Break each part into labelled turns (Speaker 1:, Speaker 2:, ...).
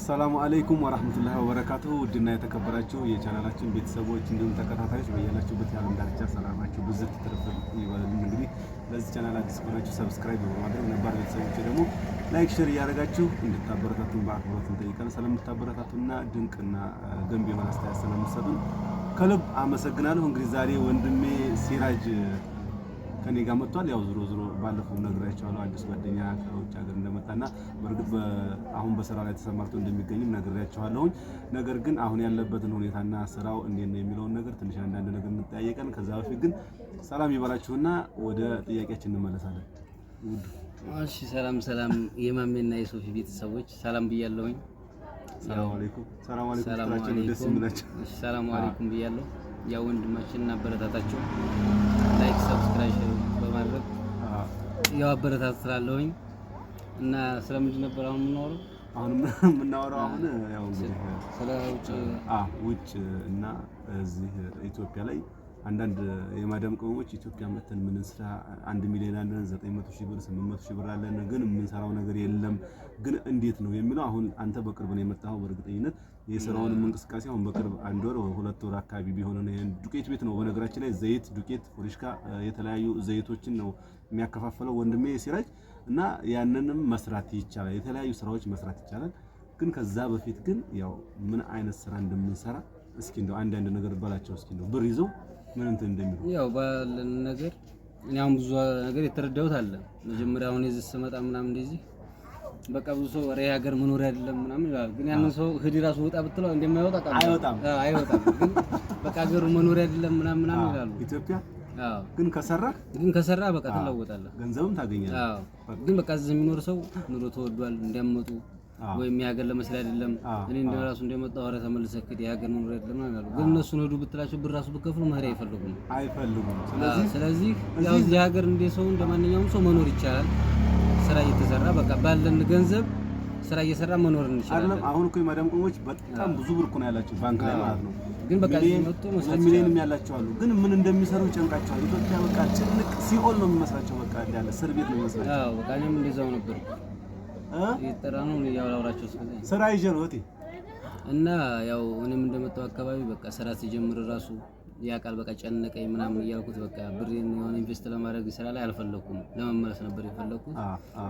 Speaker 1: አሰላሙ አለይኩም ወራህመቱላሂ ወበረካቱሁ። ውድና የተከበራችሁ የቻናላችን ቤተሰቦች እንዲሁም ተከታታዮች በያላችሁበት የዓለም ዳርቻ ሰላማችሁ ብዝት ትርፍል ይበልልን። እንግዲህ ለዚህ ቻናል አዲስ ከሆናችሁ ሰብስክራይብ በማድረግ ነባር ቤተሰቦች ደግሞ ላይክ፣ ሼር እያደረጋችሁ እንድታበረታቱን በአክብሮት እንጠይቃለን። ስለምታበረታቱና ድንቅና ገንቢ የሆነ አስተያየት ስለምትሰጡን ከልብ አመሰግናለሁ። እንግዲህ ዛሬ ወንድሜ ሲራጅ ከኔ ጋር መጥቷል። ያው ዞሮ ባለፈው ነግሬያቸዋለሁ አዲስ ጓደኛ ከውጭ ሀገር እንደመጣና በርግጥ አሁን በስራ ላይ ተሰማርቶ እንደሚገኝም ነግሬያቸዋለሁ። ነገር ግን አሁን ያለበትን ሁኔታና ስራው እንዴት ነው የሚለውን ነገር ትንሽ አንዳንድ ነገር እንጠያየቃለን። ከዛ በፊት ግን ሰላም ይበላችሁና ወደ ጥያቄያችን እንመለሳለን።
Speaker 2: እሺ፣ ሰላም የማሜና የሶፊ ቤተሰቦች ሰላም ብያለሁኝ።
Speaker 1: ሰላም አለይኩም ደስ ይላችሁ።
Speaker 2: ሰላም አለይኩም ብያለሁ። ያው ወንድማችንን አበረታታቸው ላይክ ሰብስክራይብ በማድረግ ያው አበረታታ ስላለሁኝ እና ስለምንድን ነበር አሁን
Speaker 1: የምናወራው አሁን ያው እንግዲህ
Speaker 2: ስለ
Speaker 1: ውጭ እና እዚህ ኢትዮጵያ ላይ አንዳንድ የማዳም ቅመሞች ኢትዮጵያ መተን ምን ስራ 1 ሚሊዮን አለን 900,000 ብር 800,000 ብር አለን ግን የምንሰራው ነገር የለም ግን እንዴት ነው የሚለው አሁን አንተ በቅርብ ነው የመጣኸው በእርግጠኝነት የስራውንም እንቅስቃሴ አሁን በቅርብ 1 ወር 2 ወር አካባቢ ቢሆን ነው ዱቄት ቤት ነው በነገራችን ላይ ዘይት ዱቄት ፉሪሽካ የተለያዩ ዘይቶችን ነው የሚያከፋፍለው ወንድሜ ሲራጅ እና ያንንም መስራት ይቻላል የተለያዩ ስራዎች መስራት ይቻላል ግን ከዛ በፊት ግን ያው ምን አይነት ስራ እንደምንሰራ እስኪ እንደው አንዳንድ ነገር ባላቸው እስኪ እንደው ብር ይዘው ምን እንትን እንደሚሉ
Speaker 2: ያው ባለን ነገር እኛም ብዙ ነገር የተረዳሁት አለ መጀመሪያ አሁን እዚህ ስመጣ ምናምን እንደዚህ በቃ ብዙ ሰው ወሬ ሀገር መኖር አይደለም ምናምን ይላል ግን ያንን ሰው ህዲ ራሱ ወጣ ብትለው እንደማይወጣ
Speaker 1: አይወጣም
Speaker 2: ግን በቃ ሀገሩ መኖር አይደለም ምናምን ይላሉ
Speaker 1: ኢትዮጵያ ግን ከሰራ በቃ ትለወጣለህ
Speaker 2: ገንዘብም ታገኛለህ ግን በቃ እዚህ የሚኖር ሰው ኑሮ ተወዷል እንዲያመጡ ወይ የሚያገር ለመስሪያ አይደለም እኔ እንደራሱ እንደመጣው አረ ተመልሰክ የሀገር መኖር አይደለም ማለት ነው ግን እነሱን ሄዱ ብትላቸው ብር ራሱ በከፍሉ መህሪያ አይፈልጉም ስለዚህ ያው እዚህ ሀገር እንደ ሰው እንደማንኛውም ሰው መኖር ይቻላል ስራ እየተሰራ በቃ ባለን ገንዘብ ስራ እየሰራ መኖር እንችላለን
Speaker 1: አሁን እኮ የማዳም ቅመሞች በጣም ብዙ ብር እኮ ነው ያላቸው ባንክ ላይ ማለት ነው
Speaker 2: ግን በቃ መጥቶ መስራት
Speaker 1: ሚሊዮንም ያላቸው አሉ ግን ምን እንደሚሰሩ ጨንቃቸዋል ኢትዮጵያ በቃ ጭንቅ ሲኦል ነው የሚመስላቸው በቃ ያለ እስር ቤት ነው የሚመስላቸው
Speaker 2: በቃ እኔም እንደዛው ነበር ይተራኑ ያወራቸው
Speaker 1: ስራ ይዤ ነው እቴ
Speaker 2: እና ያው እኔም እንደመጣው አካባቢ በቃ ስራ ሲጀምር ራሱ ያቃል በቃ ጨነቀኝ ምናምን እያልኩት በቃ ብሬን የሆነ ኢንቨስት ለማድረግ ስራ ላይ አልፈለኩም ለመመለስ ነበር የፈለኩት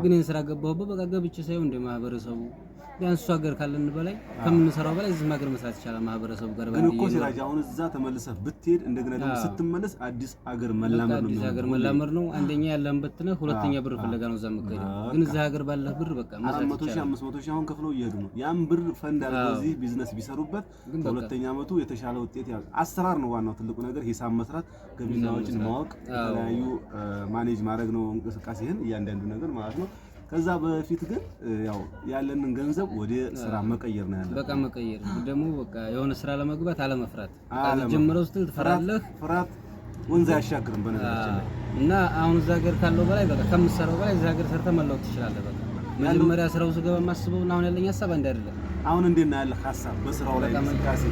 Speaker 2: ግን ይሄን ስራ ገባሁበት በቃ ገብቼ ሳይሆን እንደ ማህበረሰቡ ቢያንስ ሀገር ካለን በላይ ከምንሰራው በላይ እዚህ ሀገር መስራት ይችላል ማህበረሰቡ ጋር
Speaker 1: ግን እኮ ሲራጅ አሁን እዛ ተመልሰህ ብትሄድ እንደገና ደግሞ ስትመለስ አዲስ ሀገር መላመድ ነው
Speaker 2: አንደኛ ያለንበት ነው ሁለተኛ ብር ፍለጋ ነው እዛ መከደው ግን እዚህ ሀገር ባለህ ብር በቃ መስራት ይችላል
Speaker 1: 500,000 አሁን ከፍለው እየሄዱ ነው ያን ብር ፈንድ አድርገው እዚህ ቢዝነስ ቢሰሩበት በሁለተኛ አመቱ የተሻለ ውጤት ያው አሰራር ነው ዋናው ትልቁ ነገር ሂሳብ መስራት ገቢና ወጪን ማወቅ የተለያዩ ማኔጅ ማድረግ ነው እንቅስቃሴህን እያንዳንዱ ነገር ማለት ነው ከዛ በፊት ግን ያው ያለንን ገንዘብ ወደ ስራ መቀየር ነው ያለው
Speaker 2: በቃ መቀየር ደግሞ በቃ የሆነ ስራ ለመግባት አለመፍራት ጀምረው ስትል ትፈራለህ
Speaker 1: ፍራት ወንዝ ያሻግርም በነገራችን ላይ
Speaker 2: እና አሁን እዛ ሀገር ካለው በላይ በቃ ከምትሰራው በላይ እዛ ሀገር ሰርተህ መለወጥ ትችላለህ በቃ መጀመሪያ ስራው ስገባ ማስበው እና አሁን ያለኝ ሐሳብ አንድ አይደለም
Speaker 1: አሁን እንዴት ነው ያለህ ሐሳብ በስራው ላይ እንቅስቃሴ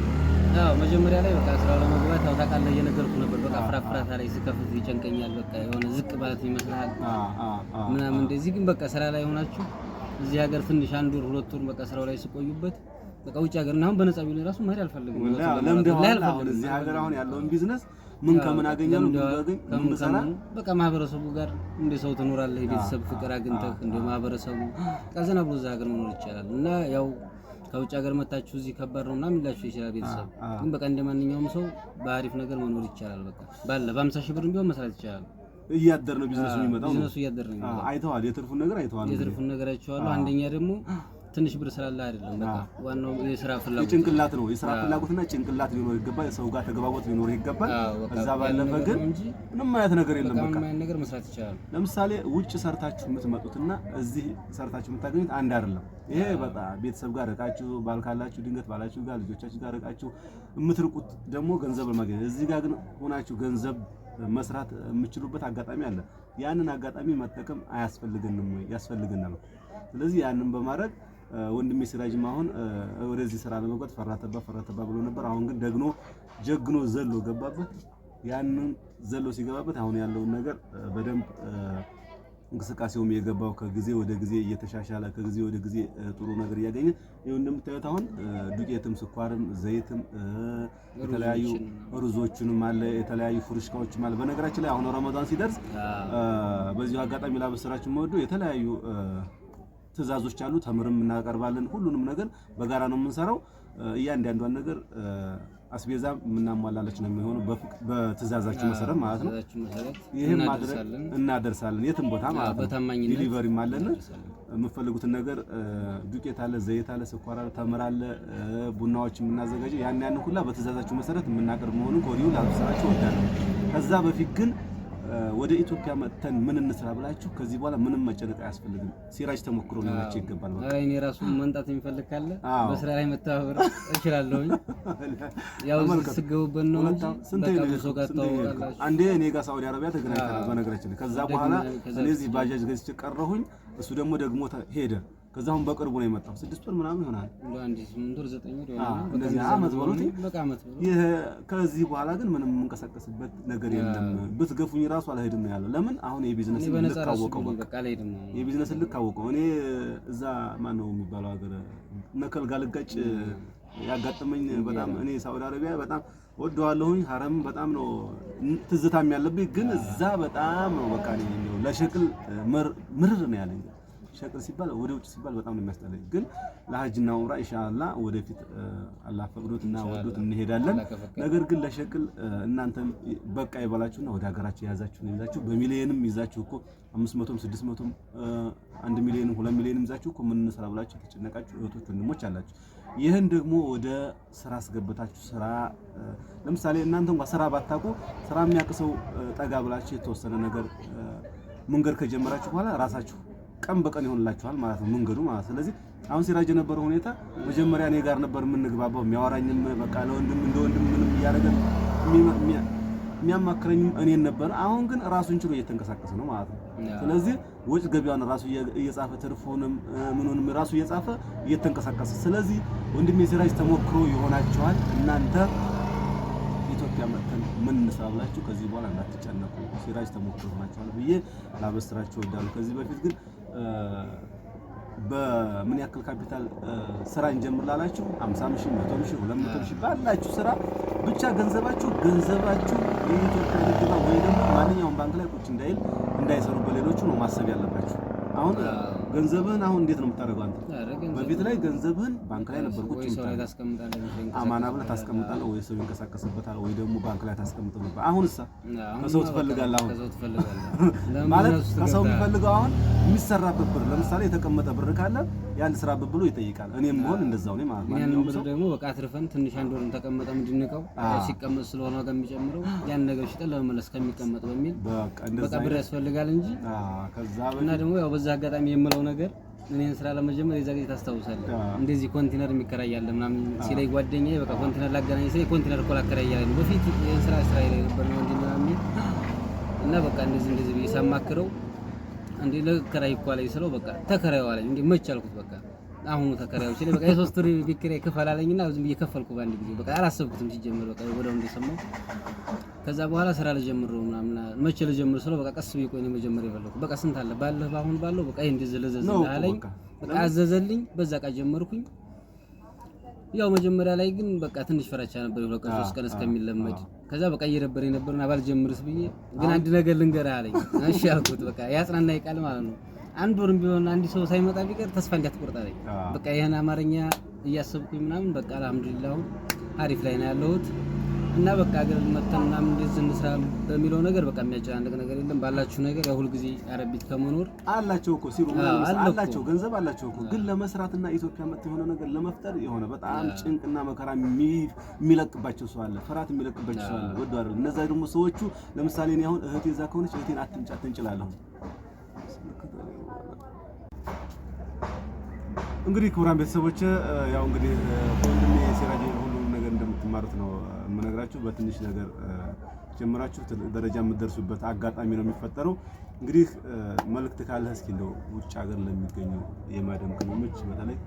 Speaker 2: መጀመሪያ ላይ በቃ ስራው ለመግባት ያው ታውቃለህ እየነገርኩህ ነበር በቃ ፍራፍራታ ላይ ስከፍት ይጨንቀኛል በቃ የሆነ ዝቅ ማለት ይመስላል ምናምን እንደዚህ ግን በቃ ስራ ላይ ሆናችሁ እዚህ ሀገር ትንሽ 1 ወር 2 ወር በቃ ስራው ላይ ስቆዩበት በቃ ውጭ ሀገር እና አሁን በነፃ ቢሆን ራሱ መሄድ አልፈልግም
Speaker 1: ለምን እዚህ ሀገር አሁን ያለውን ቢዝነስ ምን ከምን አገኛለሁ ምን በሰራ
Speaker 2: በቃ ማህበረሰቡ ጋር እንደ ሰው ትኖራለህ የቤተሰብ ፍቅር አግኝተህ እንደ ማህበረሰቡ ቀዘና ብሎ እዛ ሀገር መኖር ይቻላል እና ያው ከውጭ ሀገር መጣችሁ እዚህ ከባድ ነው ምናምን ላችሁ ይችላል ቤተሰብ ግን በቃ እንደማንኛውም ሰው በአሪፍ ነገር መኖር ይቻላል በቃ ባለ በ50,000 ብር ቢሆን መስራት ይቻላል
Speaker 1: እያደር ነው ቢዝነሱ የሚመጣው
Speaker 2: ቢዝነሱ እያደር ነው
Speaker 1: አይተዋል የትርፉን ነገር አይተዋል
Speaker 2: የትርፉን ነገር አይተዋል አንደኛ ደግሞ ትንሽ ብር ስላለ አይደለም በቃ ዋናው የሥራ ፍላጎት
Speaker 1: ጭንቅላት ነው የሥራ ፍላጎትና ጭንቅላት ሊኖር ይገባል ሰው ጋር ተግባቦት ሊኖር ይገባል እዛ ባለፈ ግን ምንም አይነት ነገር የለም በቃ
Speaker 2: ምንም ነገር መስራት ይቻላል
Speaker 1: ለምሳሌ ውጭ ሰርታችሁ የምትመጡትና እዚህ ሰርታችሁ የምታገኙት አንድ አይደለም ይሄ በቃ ቤተሰብ ጋር ርቃችሁ ባል ካላችሁ ድንገት ባላችሁ ጋር ልጆቻችሁ ጋር ርቃችሁ የምትርቁት ደግሞ ገንዘብ ለማግኘት እዚህ ጋር ግን ሆናችሁ ገንዘብ መስራት የምትችሉበት አጋጣሚ አለ ያንን አጋጣሚ መጠቀም አያስፈልገንም ወይ ያስፈልገናል ስለዚህ ያንን በማድረግ ወንድሜ ሲራጅም አሁን ወደዚህ ስራ ለመግባት ፈራተባ ብሎ ነበር አሁን ግን ደግሞ ጀግኖ ዘሎ ገባበት ያንን ዘሎ ሲገባበት አሁን ያለውን ነገር በደንብ እንቅስቃሴውም የገባው ከጊዜ ወደ ጊዜ እየተሻሻለ ከጊዜ ወደ ጊዜ ጥሩ ነገር እያገኘ ይኸው እንደምታዩት አሁን ዱቄትም ስኳርም ዘይትም የተለያዩ ሩዞችንም አለ የተለያዩ ፍሩሽካዎችም አለ። በነገራችን ላይ አሁን ረመዳን ሲደርስ በዚሁ አጋጣሚ ላበሰራችሁ የምወደው የተለያዩ ትዕዛዞች አሉ። ተምርም እናቀርባለን። ሁሉንም ነገር በጋራ ነው የምንሰራው። እያንዳንዷን ነገር አስቤዛ የምናሟላለች ነው የሚሆነው በትዕዛዛችሁ መሰረት ማለት ነው። ይሄን ማድረግ እናደርሳለን የትም ቦታ ማለት ነው። ዲሊቨሪም አለን። የምትፈልጉትን ነገር ዱቄት አለ፣ ዘይት አለ፣ ስኳር አለ፣ ተምር አለ፣ ቡናዎች የምናዘጋጀው ያን ሁላ በትዕዛዛችሁ መሰረት የምናቀርብ መሆኑን ከወዲሁ ላብስራችሁ እወዳለሁ። ከዛ በፊት ግን ወደ ኢትዮጵያ መጥተን ምን እንስራ ብላችሁ ከዚህ በኋላ ምንም መጨነቅ አያስፈልግም። ሲራጅ ተሞክሮ ሊሆናችሁ ይገባል ማለት ነው። እኔ ራሱ መንጣት የሚፈልግ ካለ በስራ ላይ መተባበር እችላለሁ። ያው ስገቡበት ነው እንጂ ሰው ጋር ታውቃላችሁ። አንዴ እኔ ጋር ሳውዲ አረቢያ ተገናኝተናል በነገራችን። ከዛ በኋላ እኔ እዚህ ባጃጅ ገዝቼ ቀረሁኝ። እሱ ደግሞ ሄደ። ከዛሁን በቅርቡ ነው የመጣው 6 ወር ምናምን ይሆናል። አንዴ 8 ወር 9 ወር ይሆናል። እንደዚህ አመት በሉት በቃ አመት በሉት። ይሄ ከዚህ በኋላ ግን ምንም የምንቀሳቀስበት ነገር የለም። ብትገፉኝ ራሱ አልሄድም ነው ያለው። ለምን አሁን የቢዝነስ ልክ ካወቀው በቃ አልሄድም ነው የቢዝነስ ልክ ካወቀው። እኔ እዛ ማን ነው የሚባለው ሀገር ነከል ጋር ልጋጭ ያጋጠመኝ በጣም እኔ ሳውዲ አረቢያ በጣም ወደዋለሁኝ። ሐረም በጣም ነው ትዝታም ያለብኝ። ግን እዛ በጣም ነው በቃ ነው ለሸቅል ምርር ነው ያለኝ። ሸቅል ሲባል ወደ ውጭ ሲባል በጣም ነው የሚያስጠላኝ። ግን ለሐጅና ዑምራ ኢንሻአላህ ወደፊት አላህ ፈቅዶትና ወዶት እንሄዳለን። ነገር ግን ለሸቅል እናንተም በቃ ይባላችሁና ወደ ሀገራችሁ ያዛችሁ በሚሊዮንም ይዛችሁ እኮ 500ም 600ም 1 ሚሊዮንም 2 ሚሊዮንም ይዛችሁ እኮ ምን እንሰራ ብላችሁ ተጨነቃችሁ እህቶች ወንድሞች አላችሁ። ይህን ደግሞ ወደ ስራ አስገብታችሁ ስራ ለምሳሌ እናንተ እንኳን ስራ ባታውቁ ስራ የሚያቅሰው ጠጋ ብላችሁ የተወሰነ ነገር መንገድ ከጀመራችሁ በኋላ ራሳችሁ ቀን በቀን ይሆንላችኋል ማለት ነው መንገዱ ማለት። ስለዚህ አሁን ሲራጅ የነበረው ሁኔታ መጀመሪያ እኔ ጋር ነበር የምንግባባው። የሚያወራኝም በቃ ለወንድም እንደ ወንድም ምንም እያደረገ የሚያማክረኝም እኔን ነበር። አሁን ግን ራሱን ችሎ እየተንቀሳቀሰ ነው ማለት ነው። ስለዚህ ወጭ ገቢያውን ራሱ እየጻፈ ትርፉንም ምኑንም ራሱ እየጻፈ እየተንቀሳቀሰ። ስለዚህ ወንድሜ ሲራጅ ተሞክሮ ይሆናችኋል። እናንተ ኢትዮጵያ መጥተን ምን እንስራ ብላችሁ ከዚህ በኋላ እንዳትጨነቁ። ሲራጅ ተሞክሮ ይሆናችኋል ብዬ ላበስራችሁ እወዳለሁ። ከዚህ በፊት ግን በምን ያክል ካፒታል ስራ እንጀምር ላላችሁ 50,000 100,000 200,000 ባላችሁ ስራ ብቻ ገንዘባችሁ የኢትዮጵያ ንግድ ባንክ ወይ ደግሞ ማንኛውም ባንክ ላይ ቁጭ እንዳይሰሩ በሌሎቹ ነው ማሰብ ያለባችሁ። አሁን ገንዘብህን አሁን እንዴት ነው የምታደርገው አንተ? በፊት ላይ ገንዘብህን ባንክ ላይ ነበር ቁጭ የምታደርገው። አማና ብለህ ታስቀምጣለህ ወይ ሰው ይንቀሳቀስበታል ወይ ደግሞ ባንክ ላይ ታስቀምጠው ነበር። አሁንሳ ከሰው ትፈልጋለህ። አሁን ማለት ከሰው የሚፈልገው አሁን የሚሰራበት ብር ለምሳሌ የተቀመጠ ብር ካለ ያን ስራ ብሎ ይጠይቃል። እኔም ሆን እንደዛው ነው ማለት ነው። ያን ብር ደግሞ በቃ አትርፈን ትንሽ አንድ ወርም ተቀመጠ ምንድነው ሲቀመጥ ስለሆነ ዋጋ የሚጨምረው ያን ነገር ሽጠን ለመመለስ ከሚቀመጥ በሚል በቃ ብር ያስፈልጋል እንጂ እና ደግሞ ያው በዛ አጋጣሚ የምለው ነገር እኔን ስራ ለመጀመር የዛ ጊዜ ታስታውሳለህ እንደዚህ ኮንቴነር የሚከራያለ ምናምን ሲለኝ ጓደኛዬ በቃ ኮንቴነር ላገናኝ ሲለኝ ኮንቴነር እኮ ላከራያለ በፊት የስራ ላይ ነበር ነው እንዴ ምናምን እና በቃ እንደዚህ ሳማክረው እንዴ ለከራይ እኮ አለኝ ስለው በቃ ተከራዩ አለኝ እንዴ መች አልኩት በቃ አሁኑ ተከራዩ ሲለኝ በቃ የሶስት ወር ቢከራይ ክፈል አለኝና ዝም ብዬ ከፈልኩ ባንድ ጊዜ በቃ አላሰብኩትም ሲጀምር በቃ ወደው እንደሰማው ከዛ በኋላ ስራ ልጀምር ምናምን መቼ ልጀምር ስለው በቃ ቀስ ብዬ ቆይ ነው መጀመር የፈለኩት በቃ ስንት አለ ባለህ ባሁን ባለው በቃ እንደዚህ ለዘዘና አለኝ በቃ አዘዘልኝ በዛ ቃ ጀመርኩኝ። ያው መጀመሪያ ላይ ግን በቃ ትንሽ ፈራቻ ነበር ይወቀ 3 ቀን እስከሚለመድ ከዛ በቃ እየደበረኝ ነበርና ባልጀምርስ ብዬ ግን አንድ ነገር ልንገርህ አለኝ። እሺ አልኩት በቃ ያጽናናኝ ቃል ማለት ነው። አንድ ወርም ቢሆን አንድ ሰው ሳይመጣ ቢቀር ተስፋ እንዳትቆርጥ አለኝ። በቃ ይሄን አማርኛ እያሰብኩኝ ምናምን በቃ አልሐምዱሊላህ አሪፍ ላይ ነው ያለሁት እና በቃ አገር መተና እንደዚህ እንስራ በሚለው ነገር በቃ የሚያጨናንቅ ነገር የለም። ባላችሁ ነገር ያው ሁሉ ጊዜ አረቢት ከመኖር አላቸው እኮ ሲሩ አላቸው ገንዘብ አላቸው እኮ ግን ለመስራትና ኢትዮጵያ መጥተው የሆነ ነገር ለመፍጠር የሆነ በጣም ጭንቅና መከራ የሚለቅባቸው ሰው አለ፣ ፍርሃት የሚለቅባቸው ሰው አለ። ወዶ አይደል እነዛ ደግሞ ሰዎቹ ለምሳሌ እኔ አሁን እህቴ እዛ ከሆነች እህቴን አትንጭላለሁ። እንግዲህ ክቡራን ቤተሰቦች ያው እንግዲህ ወንድሜ ሲራጅ ሁሉንም ነገር እንደምትማሩት ነው የምነግራችሁ። በትንሽ ነገር ጀምራችሁ ደረጃ የምትደርሱበት አጋጣሚ ነው የሚፈጠረው። እንግዲህ መልእክት ካለህ እስኪ እንደው ውጭ ሀገር ለሚገኙ የማደም ቅመሞች በተለይ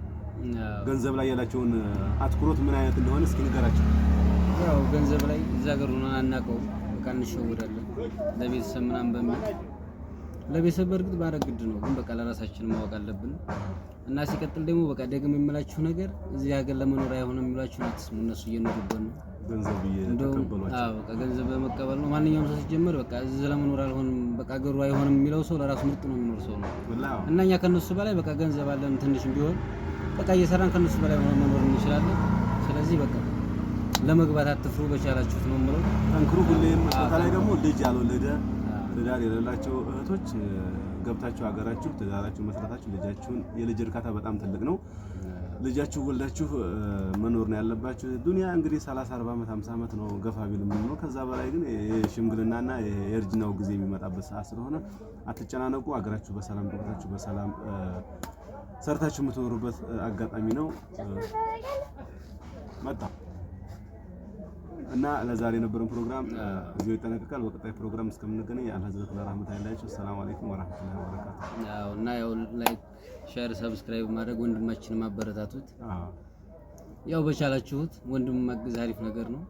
Speaker 1: ገንዘብ ላይ ያላቸውን አትኩሮት ምን አይነት እንደሆነ እስኪ ንገራቸው። ያው ገንዘብ ላይ እዛ ሀገር ሆነን አናውቀውም፣ በቃ እንሸወዳለን ለቤተሰብ ምናምን በሚል
Speaker 2: ለቤተሰብ በርግጥ ማድረግ ግድ ነው፣ ግን በቃ ለራሳችን ማወቅ አለብን። እና ሲቀጥል ደግሞ በቃ ደግም የምላችሁ ነገር እዚህ ሀገር ለመኖር አይሆንም የሚሏችሁ አትስሙ። እነሱ እየኖሩበት ነው
Speaker 1: ገንዘብ እየተቀበሏቸው።
Speaker 2: አዎ በቃ ገንዘብ በመቀበል ነው። ማንኛውም ሰው ሲጀመር በቃ እዚህ ለመኖር አልሆንም በቃ ሀገሩ አይሆንም የሚለው ሰው ለራሱ ምርጥ ነው የሚኖር ሰው ነው። እና እኛ ከነሱ በላይ በቃ ገንዘብ አለን ትንሽም ቢሆን በቃ እየሰራን ከነሱ በላይ መኖር እንችላለን። ስለዚህ በቃ ለመግባት አትፍሩ፣ በቻላችሁት ነው የምለው።
Speaker 1: ጠንክሩ። ሁሌም በተለይ ደግሞ ልጅ ያልወለደ ትዳር የሌላቸው እህቶች ገብታችሁ ሀገራችሁ ትዳራችሁ መስራታችሁ ልጃችሁን የልጅ እርካታ በጣም ትልቅ ነው። ልጃችሁ ወልዳችሁ መኖር ነው ያለባችሁ። ዱንያ እንግዲህ 30 40 ዓመት 50 ዓመት ነው ገፋ ቢል ነው። ከዛ በላይ ግን የሽምግልናና የእርጅናው ጊዜ የሚመጣበት ሰዓት ስለሆነ አትጨናነቁ። ሀገራችሁ በሰላም ገብታችሁ በሰላም ሰርታችሁ የምትኖሩበት አጋጣሚ ነው መጣ እና ለዛሬ የነበረን ፕሮግራም እዚሁ ይጠናቀቃል። በቀጣይ ፕሮግራም እስከምንገናኝ አላህ ዘበት ለራህመት አይላችሁ። ሰላም አለይኩም ወራህመቱላሂ ወበረካቱ።
Speaker 2: ያው እና ያው ላይክ፣ ሼር፣ ሰብስክራይብ ማድረግ ወንድማችንን ማበረታቱት። ያው በቻላችሁት ወንድም ማገዝ አሪፍ ነገር ነው።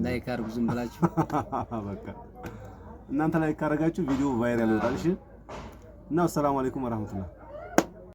Speaker 2: ላይክ አድርጉ ዝም ብላችሁ
Speaker 1: በቃ እናንተ ላይክ ካደረጋችሁ ቪዲዮ ቫይራል ይወጣል። እሺ እና ሰላም አለይኩም ወራህመቱላሂ